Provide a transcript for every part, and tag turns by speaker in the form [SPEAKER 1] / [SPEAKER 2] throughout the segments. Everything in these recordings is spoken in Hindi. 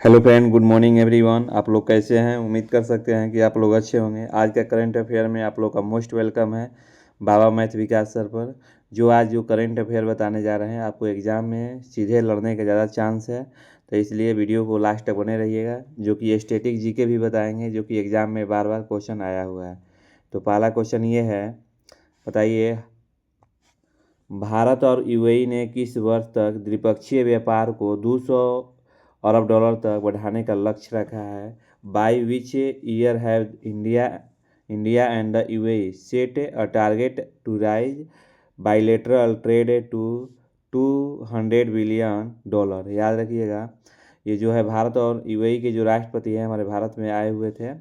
[SPEAKER 1] Hello friend, good morning everyone. आप लोग कैसे हैं? उम्मीद कर सकते हैं कि आप लोग अच्छे होंगे। आज का करंट अफेयर में आप लोग का मोस्ट वेलकम है बाबा मैथ विकास सर पर। जो करंट अफेयर बताने जा रहे हैं, आपको एग्ज़ाम में सीधे लड़ने का ज़्यादा चांस है, तो इसलिए वीडियो को लास्ट तक बने रहिएगा। जो कि स्टैटिक जीके भी बताएंगे, जो कि एग्ज़ाम में बार बार क्वेश्चन आया हुआ है। तो पहला क्वेश्चन ये है, बताइए भारत और यूएई ने किस वर्ष तक द्विपक्षीय व्यापार को 200 अरब डॉलर तक बढ़ाने का लक्ष्य रखा है? By which year have India and the UAE set a target to raise bilateral trade to 200 billion dollar. याद रखिएगा, ये जो है भारत और यूएई के जो राष्ट्रपति हैं हमारे भारत में आए हुए थे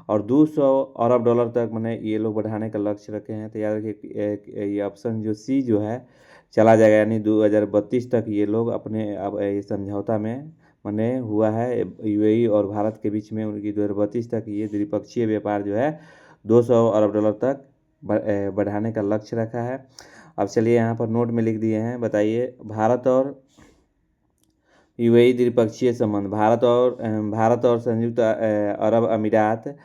[SPEAKER 1] और 200 अरब डॉलर तक मैंने ये लोग बढ़ाने का लक्ष्य रखे हैं। तो याद रखिए, ये ऑप्शन जो सी जो है चला जाएगा, यानी 2032 तक ये लोग अपने अब ये समझौता में मैंने हुआ है यूएई और भारत के बीच में। उनकी 2032 तक ये द्विपक्षीय व्यापार जो है 200 अरब डॉलर तक बढ़ाने का लक्ष्य रखा है। अब चलिए यहाँ पर नोट में लिख दिए हैं। बताइए भारत और यूएई द्विपक्षीय संबंध। भारत और संयुक्त अरब अमीरात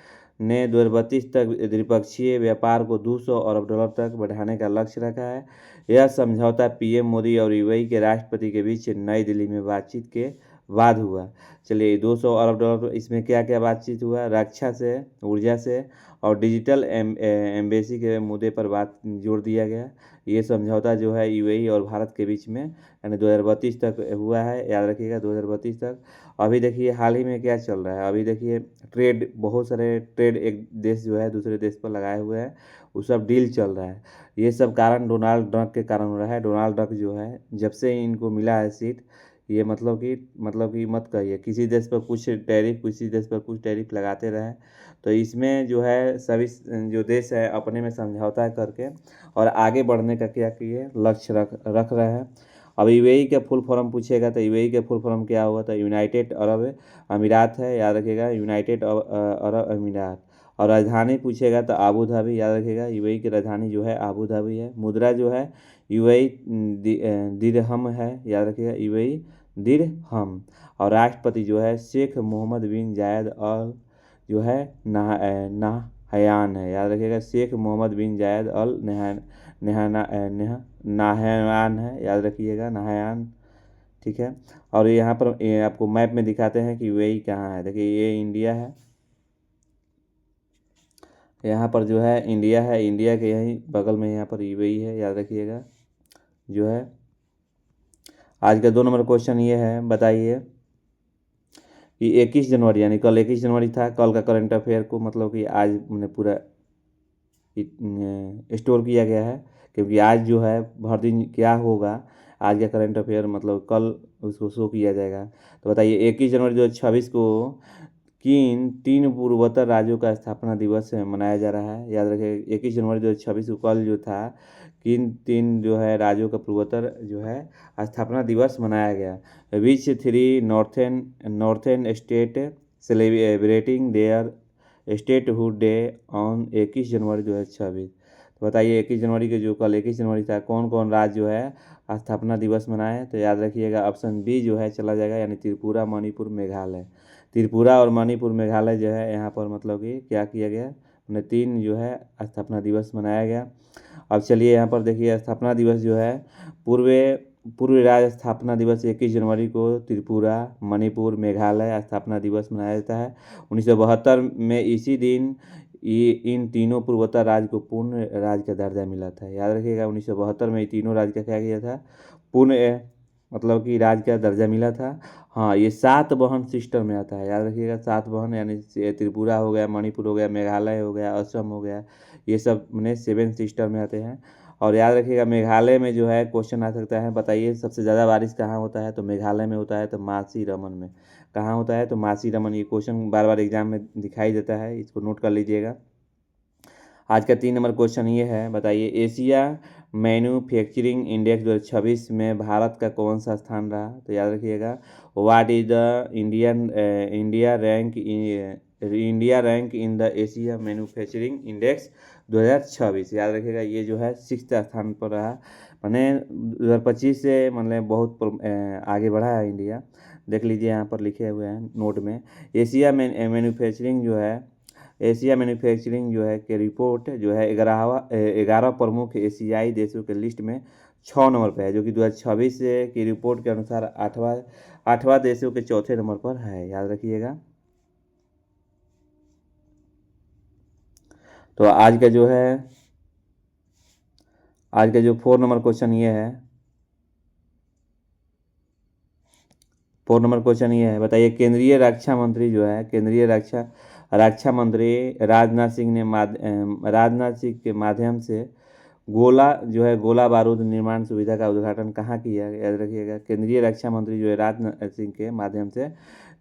[SPEAKER 1] ने 2032 तक द्विपक्षीय व्यापार को 200 अरब डॉलर तक बढ़ाने का लक्ष्य रखा है। यह समझौता पीएम मोदी और यूएई के राष्ट्रपति के बीच नई दिल्ली में बातचीत के बाद हुआ। चलिए 200 अरब डॉलर, इसमें क्या क्या बातचीत हुआ? रक्षा से, ऊर्जा से और डिजिटल एम्बेसी के मुद्दे पर बात जोड़ दिया गया। ये समझौता जो है यूएई और भारत के बीच में यानी 2032 तक हुआ है। याद रखिएगा 2032 तक। अभी देखिए हाल ही में क्या चल रहा है। अभी देखिए ट्रेड, बहुत सारे ट्रेड एक देश जो है दूसरे देश पर लगाए हुए हैं, वो सब डील चल रहा है। ये सब कारण डोनाल्ड ट्रंप के कारण हो रहा है। डोनाल्ड ट्रंप जो है जब से इनको मिला है सीट, ये मतलब कि मत कहिए, किसी देश पर कुछ टैरिफ, किसी देश पर कुछ टैरिफ लगाते रहे। तो इसमें जो है सभी जो देश है अपने में समझौता करके और आगे बढ़ने का क्या किए लक्ष्य रख रहे हैं। अब यूएई का फुल फॉर्म पूछेगा तो यूएई का फुल फॉर्म क्या हुआ? तो यूनाइटेड अरब अमीरात है। याद रखिएगा, यूनाइटेड अरब अमीरात। और राजधानी पूछेगा तो आबू धाबी। याद रखिएगा यूएई की राजधानी जो है आबू धाबी है। मुद्रा जो है यूएई दिरहम है। याद रखिएगा यूएई दिरहम। और राष्ट्रपति जो है शेख मोहम्मद बिन जायद अल जो है नाहयान है। याद रखिएगा शेख मोहम्मद बिन जायद अल नाहयान है। याद रखिएगा नाहयान, ठीक है। और यहाँ पर ये आपको मैप में दिखाते हैं कि यूएई कहाँ है। देखिए ये इंडिया है, यहाँ पर जो है इंडिया है, इंडिया के यहीं बगल में यहाँ पर यूएई है। याद रखिएगा जो है। आज का 2 नंबर क्वेश्चन ये है, बताइए कि 21 जनवरी यानी कल 21 जनवरी था, कल का करंट अफेयर को मतलब कि आज मैंने पूरा स्टोर किया गया है, क्योंकि आज जो है भर दिन क्या होगा, आज का करंट अफेयर मतलब कल उसको शो किया जाएगा। तो बताइए 21 जनवरी 2026 को किन 3 पूर्वोत्तर राज्यों का स्थापना दिवस मनाया जा रहा है? याद रखिए 21 जनवरी 2026 को कल जो था किन 3 जो है राज्यों का पूर्वोत्तर जो है स्थापना दिवस मनाया गया। Which 3 northern state celebrating their statehood day on 21 January 2026। तो बताइए 21 जनवरी के जो कल 21 जनवरी था, कौन कौन राज्य जो है स्थापना दिवस मनाए? तो याद रखिएगा ऑप्शन बी जो है चला जाएगा, यानी त्रिपुरा, मणिपुर, मेघालय। त्रिपुरा और मणिपुर, मेघालय जो है यहाँ पर मतलब कि क्या किया गया, उन्हें 3 जो है स्थापना दिवस मनाया गया। अब चलिए यहाँ पर देखिए स्थापना दिवस जो है पूर्व पूर्व राज्य स्थापना दिवस 21 जनवरी को त्रिपुरा, मणिपुर, मेघालय स्थापना दिवस मनाया जाता है। 1972 में इसी दिन इन तीनों पूर्वोत्तर राज्य को पूर्ण राज्य का दर्जा मिला था। याद रखिएगा 1972 में ये तीनों राज्य का क्या किया था, पूर्ण मतलब कि राज्य का दर्जा मिला था। हाँ, ये 7 बहन सिस्टम में आता है। याद रखिएगा 7 बहन, यानी त्रिपुरा हो गया, मणिपुर हो गया, मेघालय हो गया, असम हो गया, ये सब मैंने 7 सिस्टर में आते हैं। और याद रखिएगा मेघालय में जो है क्वेश्चन आ सकता है, बताइए सबसे ज़्यादा बारिश कहाँ होता है? तो मेघालय में होता है। तो मासी रमन में। कहाँ होता है? तो मासी रमन। ये क्वेश्चन बार बार एग्जाम में दिखाई देता है, इसको नोट कर लीजिएगा। आज का 3 नंबर क्वेश्चन ये है, बताइए एशिया मैन्युफैक्चरिंग इंडेक्स 2026 में भारत का कौन सा स्थान रहा? तो याद रखिएगा what is the India rank in the Asia manufacturing index 2026। याद रखिएगा ये जो है 6th स्थान पर रहा। मैंने 2025 से मतलब बहुत आगे बढ़ा है इंडिया। देख लीजिए यहाँ पर लिखे हुए हैं नोट में। एशिया में मैन्युफैक्चरिंग जो है, एशिया मैन्युफैक्चरिंग जो है के रिपोर्ट जो है 11 प्रमुख एशियाई देशों के लिस्ट में 6 नंबर पर है, जो कि 2026 की रिपोर्ट के अनुसार आठवां देशों के चौथे नंबर पर है, याद रखिएगा। तो आज का जो 4 नंबर क्वेश्चन ये है, 4 नंबर क्वेश्चन ये है, बताइए केंद्रीय रक्षा मंत्री जो है, केंद्रीय रक्षा मंत्री राजनाथ सिंह के माध्यम से गोला बारूद निर्माण सुविधा का उद्घाटन कहाँ किया, याद रखिएगा। केंद्रीय रक्षा मंत्री जो है राजनाथ सिंह के माध्यम से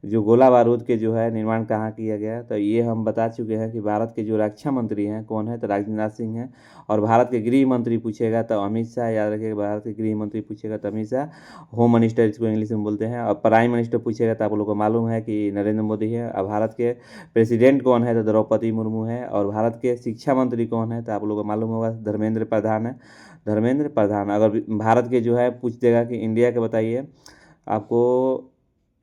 [SPEAKER 1] जो गोला बारूद के जो है निर्माण कहाँ किया गया, तो ये हम बता चुके हैं कि भारत के जो रक्षा मंत्री हैं कौन है, तो राजनाथ सिंह हैं। और भारत के गृह मंत्री पूछेगा तो अमित शाह, याद रखिएगा। भारत के गृह मंत्री पूछेगा तो अमित शाह, होम मिनिस्टर इसको इंग्लिश में बोलते हैं। और प्राइम मिनिस्टर पूछेगा तो आप लोगों को मालूम है कि नरेंद्र मोदी है। और भारत के प्रेसिडेंट कौन है, तो द्रौपदी मुर्मू है। और भारत के शिक्षा मंत्री कौन है, तो आप लोगों को मालूम होगा धर्मेंद्र प्रधान है, धर्मेंद्र प्रधान। अगर भारत के जो है पूछ देगा कि इंडिया के बताइए आपको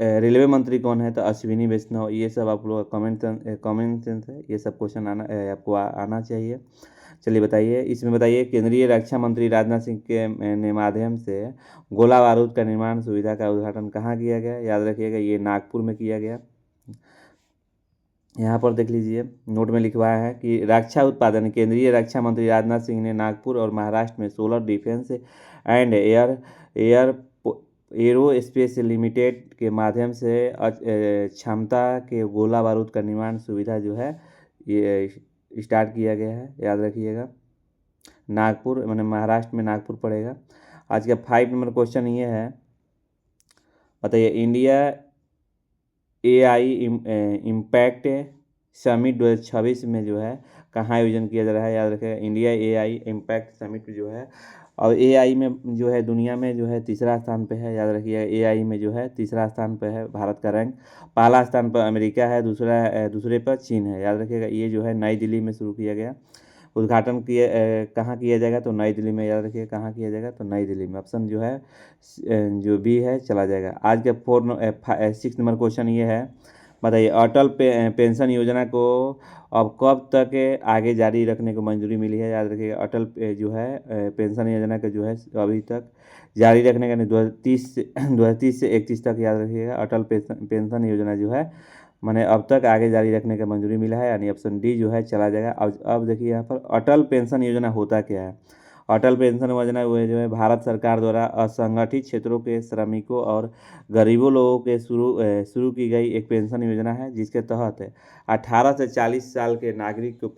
[SPEAKER 1] रेलवे मंत्री कौन है, तो अश्विनी वैष्णव। ये सब आप लोग कॉमन सेंस है, ये सब क्वेश्चन आपको आना चाहिए। चलिए बताइए, इसमें बताइए केंद्रीय रक्षा मंत्री राजनाथ सिंह के माध्यम से गोला बारूद का निर्माण सुविधा का उद्घाटन कहाँ किया गया, याद रखिएगा। ये नागपुर में किया गया। यहाँ पर देख लीजिए नोट में लिखवाया है कि रक्षा उत्पादन, केंद्रीय रक्षा मंत्री राजनाथ सिंह ने नागपुर और महाराष्ट्र में solar defence and aerospace limited के माध्यम से क्षमता के गोला बारूद का निर्माण सुविधा जो है ये स्टार्ट किया गया है, याद रखिएगा। नागपुर मैंने महाराष्ट्र में नागपुर पड़ेगा। आज का 5 नंबर क्वेश्चन ये है, बताइए इंडिया AI इम्पैक्ट समिट 2026 में जो है कहाँ आयोजन किया जा रहा है, याद रखेगा। इंडिया AI इम्पैक्ट समिट जो है, और AI में जो है दुनिया में जो है तीसरा स्थान पे है, याद रखिएगा। AI में जो है तीसरा स्थान पे है भारत का रैंक। पहला स्थान पर अमेरिका है, दूसरे पर चीन है, याद रखिएगा। ये जो है नई दिल्ली में शुरू किया गया। उद्घाटन कहाँ किया जाएगा, तो नई दिल्ली में, याद रखिए कहाँ किया जाएगा, तो नई दिल्ली में। ऑप्शन जो है जो बी है चला जाएगा। आज का 6 नंबर क्वेश्चन ये है, बताइए अटल पेंशन योजना को अब कब तक आगे जारी रखने को मंजूरी मिली है, याद रखिएगा। अटल जो है पेंशन योजना का जो है अभी तक जारी रखने का नहीं, 2030 से 31 तक, याद रखिएगा। अटल पेंशन योजना जो है मैंने अब तक आगे जारी रखने का मंजूरी मिला है, यानी ऑप्शन डी जो है चला जाएगा। अब देखिए यहाँ पर अटल पेंशन योजना होता क्या है। अटल पेंशन योजना वो जो है भारत सरकार द्वारा असंगठित क्षेत्रों के श्रमिकों और गरीबों लोगों के शुरू की गई एक पेंशन योजना है, जिसके तहत 18 से 40 साल के नागरिक को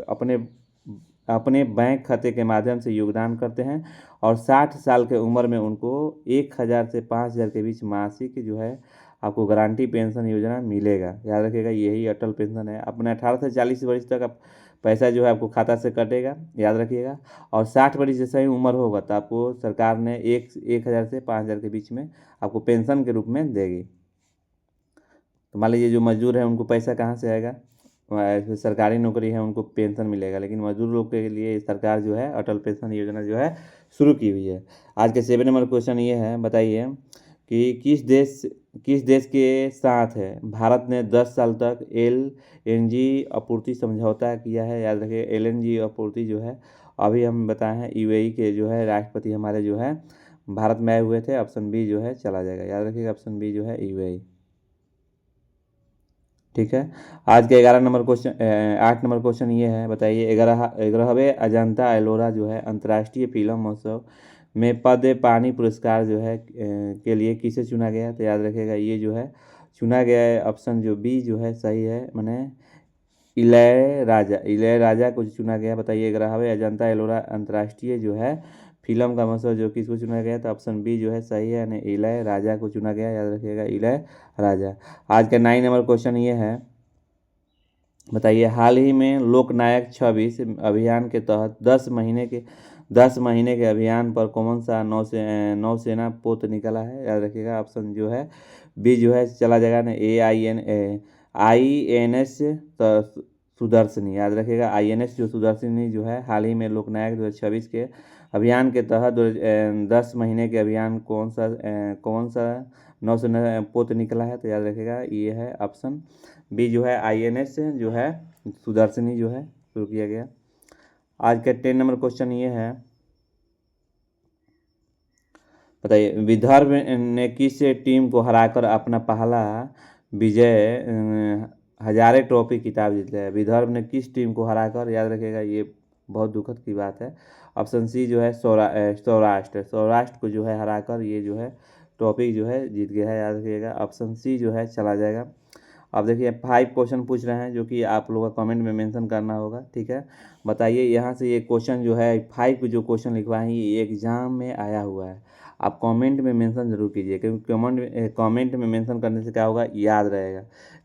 [SPEAKER 1] अपने बैंक खाते के माध्यम से योगदान करते हैं, और 60 साल के उम्र में उनको 1000 से 5000 के बीच मासिक जो है आपको गारंटी पेंशन योजना मिलेगा, याद रखिएगा। यही अटल पेंशन है। अपने 18 से 40 वर्ष तक आप पैसा जो है आपको खाता से कटेगा, याद रखिएगा। और 60 वर्ष जैसा ही उम्र होगा तो आपको सरकार ने 1000 से 5000 के बीच में आपको पेंशन के रूप में देगी। तो मान लीजिए जो मजदूर है उनको पैसा कहाँ से आएगा, सरकारी नौकरी है उनको पेंशन मिलेगा, लेकिन मजदूर लोग के लिए सरकार जो है अटल पेंशन योजना जो है शुरू की हुई है। आज के 7 नंबर क्वेश्चन ये है, बताइए कि किस देश के साथ है भारत ने 10 साल तक LNG आपूर्ति समझौता किया है, याद रखिए। LNG आपूर्ति जो है अभी हम बताए हैं UAE के जो है राष्ट्रपति हमारे जो है भारत में आए हुए थे। ऑप्शन बी जो है चला जाएगा, याद रखिएगा। ऑप्शन बी जो है UAE, ठीक है। आज के 8 नंबर क्वेश्चन ये है, बताइए 11वें अजंता एलोरा जो है अंतर्राष्ट्रीय फिल्म महोत्सव में पद्म पानी पुरस्कार जो है के लिए किसे चुना गया, तो याद रखिएगा ये जो है चुना गया है ऑप्शन जो बी जो है सही है, मैंने इलैयाराजा को चुना गया। बताइए 11वें अजंता एलोरा अंतर्राष्ट्रीय जो है फिल्म का महोत्सव जो किसको चुना गया, तो ऑप्शन बी जो है सही है, यानी इलैयाराजा को चुना गया, याद रखिएगा इलैयाराजा। आज का 9 नंबर क्वेश्चन ये है, बताइए हाल ही में लोकनायक 26 अभियान के तहत 10 महीने के अभियान पर कौन सा नौसेना पोत निकला है, याद रखिएगा। ऑप्शन जो है बी जो है चला जाएगा ना, INS सुदर्शनी, याद रखिएगा। INS जो सुदर्शनी जो है हाल ही में लोकनायक 2026 के अभियान के तहत 10 महीने के अभियान कौन सा नौसेना पोत निकला है? तो याद रखिएगा ये है ऑप्शन बी जो है INS जो है सुदर्शनी जो है शुरू किया गया। आज का 10 नंबर क्वेश्चन ये है, बताइए विदर्भ ने किस टीम को हराकर अपना पहला विजय हजारे ट्रॉफी खिताब जीता है? विदर्भ ने किस टीम को हराकर, याद रखिएगा ये बहुत दुखद की बात है। ऑप्शन सी जो है सौराष्ट्र को जो है हराकर ये जो है ट्रॉफी जो है जीत गया है, याद रखिएगा ऑप्शन सी जो है चला जाएगा। अब देखिए 5 क्वेश्चन पूछ रहे हैं जो कि आप लोगों का कमेंट में मेंशन करना होगा, ठीक है। बताइए यहाँ से ये क्वेश्चन जो है 5 जो क्वेश्चन लिखवाए हैं ये एग्जाम में आया हुआ है, आप कमेंट में मेंशन जरूर कीजिए, क्योंकि कमेंट में मेंशन करने से क्या होगा, याद रहेगा।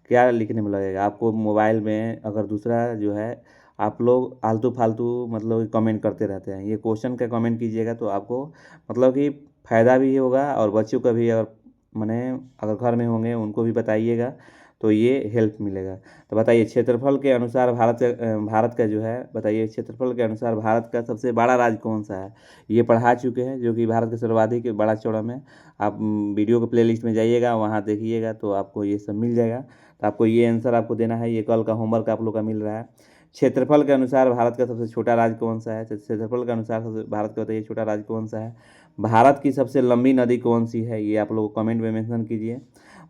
[SPEAKER 1] क्या लिखने में लगेगा आपको, मोबाइल में अगर दूसरा जो है आप लोग आलतू फालतू मतलब कमेंट करते रहते हैं, ये क्वेश्चन का कमेंट कीजिएगा तो आपको मतलब कि फ़ायदा भी होगा और बच्चों का भी, अगर माने अगर घर में होंगे उनको भी बताइएगा तो ये हेल्प मिलेगा। तो बताइए क्षेत्रफल के अनुसार भारत का जो है, बताइए क्षेत्रफल के अनुसार भारत का सबसे बड़ा राज्य कौन सा है? ये पढ़ा चुके हैं जो कि भारत के सर्वाधिक बड़ा चौड़ा में, आप वीडियो के प्लेलिस्ट में जाइएगा वहाँ देखिएगा तो आपको ये सब मिल जाएगा। तो आपको ये आंसर आपको देना है, ये कल का होमवर्क आप लोग का मिल रहा है। क्षेत्रफल के अनुसार भारत का सबसे छोटा राज्य कौन सा है? तो क्षेत्रफल के अनुसार सबसे भारत का बताइए छोटा राज्य कौन सा है? भारत की सबसे लंबी नदी कौन सी है? ये आप लोग कमेंट में मेंशन कीजिए।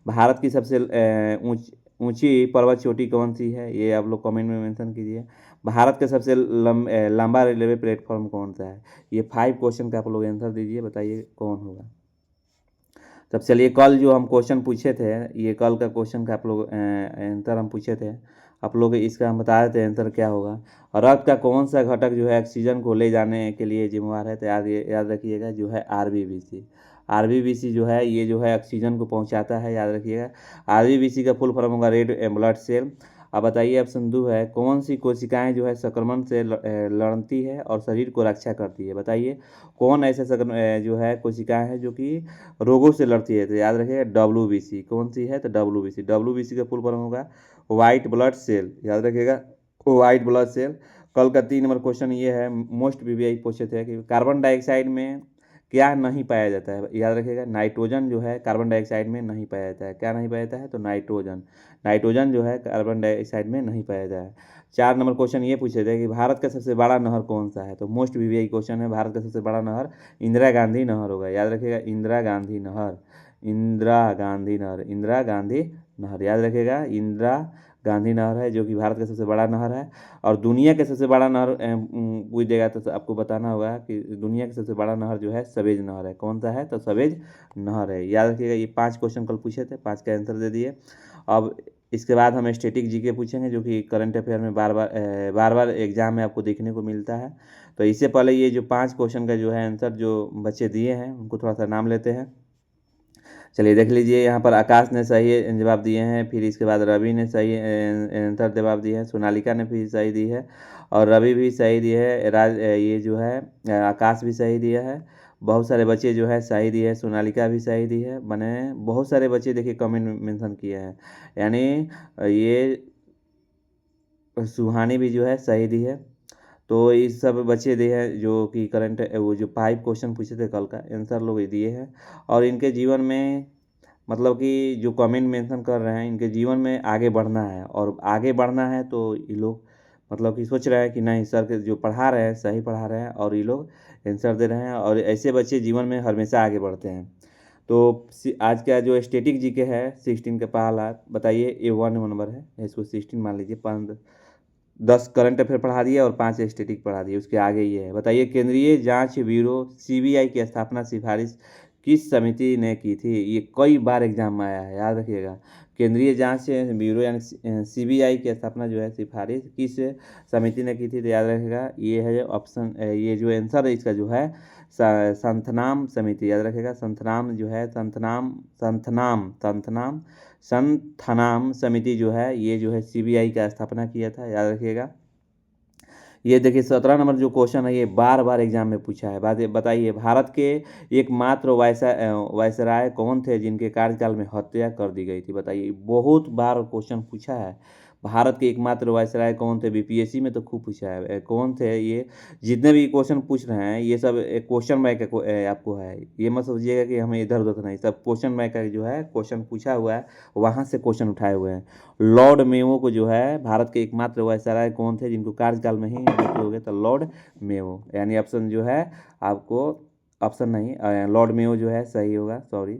[SPEAKER 1] भारत की सबसे ऊंची पर्वत चोटी कौन सी है? ये आप लोग कमेंट में मेंशन कीजिए। भारत का सबसे लंबा रेलवे प्लेटफॉर्म कौन सा है? ये 5 क्वेश्चन का आप लोग आंसर दीजिए, बताइए कौन होगा। तब चलिए कल जो हम क्वेश्चन पूछे थे, ये कल का क्वेश्चन का आप लोग आंसर हम पूछे थे, आप लोग इसका हम बता देते हैं आंसर क्या होगा। रक्त का कौन सा घटक जो है ऑक्सीजन को ले जाने के लिए जिम्मेवार है? तो याद रखिएगा जो है RBBC जो है ये जो है ऑक्सीजन को पहुंचाता है, याद रखिएगा। RBBC का फुल फॉर्म होगा रेड ब्लड सेल। अब बताइए ऑप्शन 2 है, कौन सी कोशिकाएं जो है संक्रमण से लड़ती है और शरीर को रक्षा करती है? बताइए कौन ऐसे जो है कोशिकाएं हैं जो कि रोगों से लड़ती है? तो याद रखिएगा WBC। कौन सी है? तो WBC का फुल फॉर्म होगा वाइट ब्लड सेल, याद रखिएगा वाइट ब्लड सेल। कल का 3 नंबर क्वेश्चन ये है, मोस्ट VVI पूछे थे कि कार्बन डाइऑक्साइड में क्या नहीं पाया जाता है? याद रखिएगा नाइट्रोजन जो है कार्बन डाइऑक्साइड में नहीं पाया जाता है। क्या नहीं पाया जाता है? तो नाइट्रोजन जो है कार्बन डाइऑक्साइड में नहीं पाया जाता है। 4 नंबर क्वेश्चन ये पूछे थे कि भारत का सबसे बड़ा नहर कौन सा है? तो मोस्ट VVI क्वेश्चन है, भारत का सबसे बड़ा नहर इंदिरा गांधी नहर होगा, याद रखिएगा इंदिरा गांधी नहर, याद रखिएगा इंदिरा गांधी नहर है जो कि भारत का सबसे बड़ा नहर है। और दुनिया के सबसे बड़ा नहर पूछ देगा तो आपको बताना होगा कि दुनिया का सबसे बड़ा नहर जो है सवेज नहर है। कौन सा है? तो सवेज नहर है, याद रखिएगा। ये 5 क्वेश्चन कल पूछे थे, 5 का आंसर दे दिए। अब इसके बाद हम स्टैटिक जीके पूछेंगे जो कि करंट अफेयर में बार बार एग्जाम में आपको देखने को मिलता है। तो इससे पहले ये जो 5 क्वेश्चन का जो है आंसर जो बच्चे दिए हैं उनको थोड़ा सा नाम लेते हैं। चलिए देख लीजिए, यहाँ पर आकाश ने सही जवाब दिए हैं, फिर इसके बाद रवि ने सही आंसर जवाब दिए हैं, सोनालिका ने भी सही दी है और रवि भी सही दिए है, ये जो है आकाश भी सही दिया है। बहुत सारे बच्चे जो है सही दिए हैं, सोनालिका भी सही दी है, मैंने बहुत सारे बच्चे देखिए कमेंट में मेंशन किए हैं, यानी ये सुहानी भी जो है सही दी है। तो इस सब बच्चे दिए हैं जो कि करंट वो जो 5 क्वेश्चन पूछे थे कल का आंसर लोग ये दिए हैं। और इनके जीवन में मतलब कि जो कमेंट मेंशन कर रहे हैं इनके जीवन में आगे बढ़ना है, और आगे बढ़ना है तो ये लोग मतलब कि सोच रहे हैं कि नहीं सर के जो पढ़ा रहे हैं सही पढ़ा रहे हैं और ये लोग आंसर दे रहे हैं, और ऐसे बच्चे जीवन में हमेशा आगे बढ़ते हैं। तो आज का जो स्टैटिक जीके है 16 का पहला, बताइए ये 1 नंबर है, इसको 16 मान लीजिए। 10 करंट अफेयर पढ़ा दिया और 5 स्टैटिक पढ़ा दिए। उसके आगे ये है, बताइए केंद्रीय जांच ब्यूरो CBI की स्थापना सिफारिश किस समिति ने की थी? ये कई बार एग्जाम में आया है, याद रखिएगा। केंद्रीय जांच ब्यूरो यानी CBI की स्थापना जो है सिफारिश किस समिति ने की थी? तो याद रखिएगा ये है ऑप्शन, ये जो आंसर है इसका जो है संथनाम समिति, याद रखिएगा संथनाम जो है संथनाम समिति जो है ये जो है CBI का स्थापना किया था, याद रखिएगा। ये देखिए 17 नंबर जो क्वेश्चन है ये बार बार एग्जाम में पूछा है। बताइए भारत के एकमात्र वायसराय कौन थे जिनके कार्यकाल में हत्या कर दी गई थी? बताइए बहुत बार क्वेश्चन पूछा है, भारत के एकमात्र वायसराय कौन थे? बीपीएससी में तो खूब पूछा है। कौन थे ये? जितने भी क्वेश्चन पूछ रहे हैं ये सब क्वेश्चन बैंक आपको है, ये मत सोचिएगा कि हमें इधर उधर नहीं, सब क्वेश्चन बैंक का जो है क्वेश्चन पूछा हुआ है, वहाँ से क्वेश्चन उठाए हुए हैं। लॉर्ड मेयो को जो है भारत के एकमात्र वायसराय कौन थे जिनको कार्यकाल में ही मृत्यु हो गई? तो लॉर्ड मेयो, यानी ऑप्शन जो है आपको ऑप्शन नहीं, लॉर्ड मेयो जो है सही होगा, सॉरी।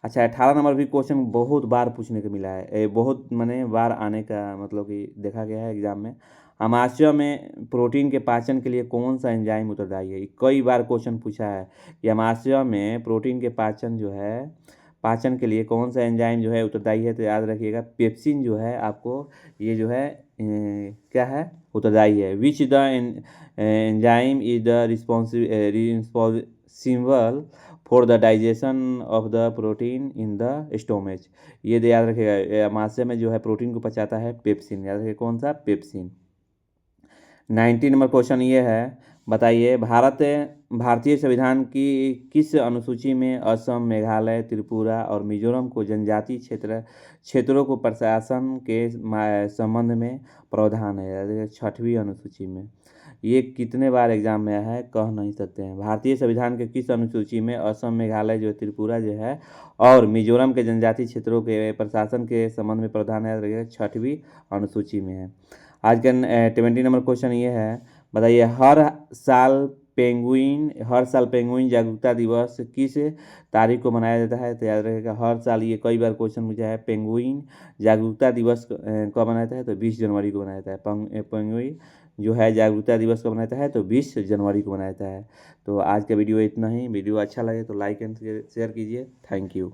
[SPEAKER 1] अच्छा 18 नंबर भी क्वेश्चन बहुत बार पूछने को मिला है, बहुत माने बार आने का मतलब कि देखा गया है एग्जाम में। अमाशय में प्रोटीन के पाचन के लिए कौन सा एंजाइम उत्तरदायी है? कई बार क्वेश्चन पूछा है कि अमाशय में प्रोटीन के पाचन जो है, पाचन के लिए कौन सा एंजाइम जो है उत्तरदायी है? तो याद रखिएगा पेप्सिन जो है आपको ये जो है क्या है उत्तरदायी है। Which the enzyme is the responsible for the digestion of the protein in the stomach. ये याद रखिएगा, अमाशय में जो है प्रोटीन को पचाता है पेप्सिन, याद रखिए कौन सा? पेप्सिन। 19 नंबर क्वेश्चन ये है, बताइए भारतीय संविधान की किस अनुसूची में असम, मेघालय, त्रिपुरा और मिजोरम को जनजातीय क्षेत्रों को प्रशासन के संबंध में प्रावधान है? याद रखिए 6वीं अनुसूची में। ये कितने बार एग्जाम में आया है कह नहीं सकते हैं। भारतीय संविधान के किस अनुसूची में असम, मेघालय जो त्रिपुरा जो है और मिजोरम के जनजातीय क्षेत्रों के प्रशासन के संबंध में प्रावधान है? 6वीं अनुसूची में है। आज का 20 नंबर क्वेश्चन ये है, बताइए हर साल पेंगुइन जागरूकता दिवस किस तारीख को मनाया जाता है? तो याद रखिएगा हर साल, ये कई बार क्वेश्चन पूछा है, पेंगुइन जागरूकता दिवस कब मनाया जाता है? तो 20 जनवरी को मनाया जाता है। पेंगुइन जो है जागरूकता दिवस कब मनाया जाता है? तो 20 जनवरी को मनाया जाता है। तो आज का वीडियो इतना ही। वीडियो अच्छा लगे तो लाइक एंड शेयर कीजिए। Thank you.